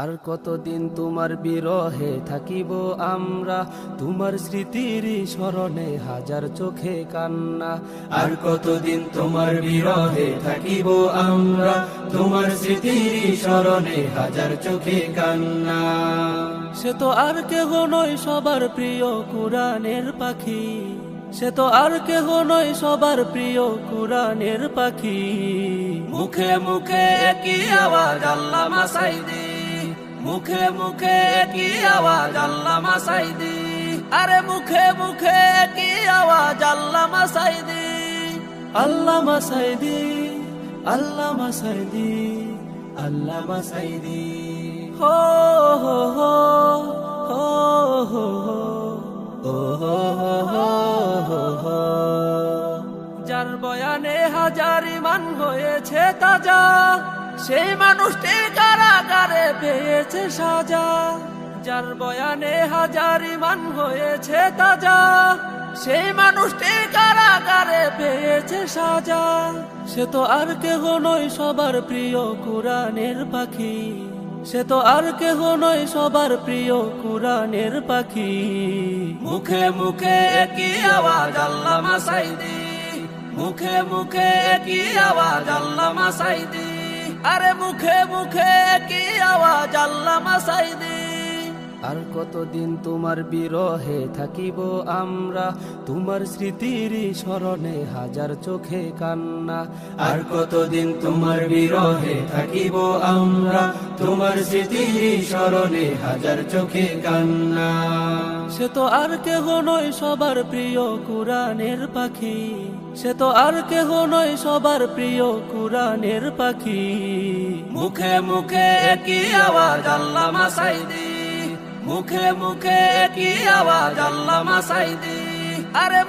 আর কতদিন তোমার বিরহে থাকিব আমরা, তোমার স্মৃতির স্মরণে হাজার চোখে কান্না। আর কতদিন তোমার বিরহে থাকিব আমরা, তোমার স্মৃতির স্মরণে হাজার চোখে কান্না। সে তো আর কেহ নয় সবার প্রিয় কুরআনের পাখি, সে তো আর কেহ নয় সবার প্রিয় কুরআনের পাখি। মুখে মুখে একই আওয়াজ আল্লামা সাঈদী, মুখে মুখে একই আওয়াজ আল্লামা সাঈদী। আরে মুখে মুখে কি আওয়াজ আল্লামা সাঈদী, আল্লামা সাঈদী, আল্লামা সাঈদী, আল্লামা সাঈদী। হো হো হো হো হো হো হো হো হো। যার বয়ানে হাজার ইমান হয়েছে তাজা, সেই মানুষটি কারাগারে পেয়েছে সাজা। যার বয়ানে হাজার ইমান হয়েছে তাজা, সেই মানুষটি কারাগারে পেয়েছে সাজা। সে তো আর কেহ নয় সবার প্রিয় কুরআনের পাখি, সে তো আর কেহ নয় সবার প্রিয় কুরআনের পাখি। মুখে মুখে একই আওয়াজ আল্লামা সাঈদী, মুখে মুখে একই আওয়াজ আল্লামা সাঈদী। আরে মুখে মুখে কি আওয়াজ আল্লামা সাঈদী। আর কতদিন তোমার বিরহে থাকিব আমরা, তোমার স্মৃতির স্মরণে হাজার চোখে কান্না। আর কতদিন তোমার বিরহে থাকিব আমরা, তোমার স্মৃতির স্মরণে হাজার চোখে কান্না। সে তো আর কেহ নয় সবার প্রিয় কুরআনের পাখি, সে তো আর কেহ নয় সবার প্রিয় কুরআনের পাখি। মুখে মুখে একই আওয়াজ আল্লামা সাঈদী, মুখে মুখে একই আওয়াজ আল্লামা সাঈদী। আরে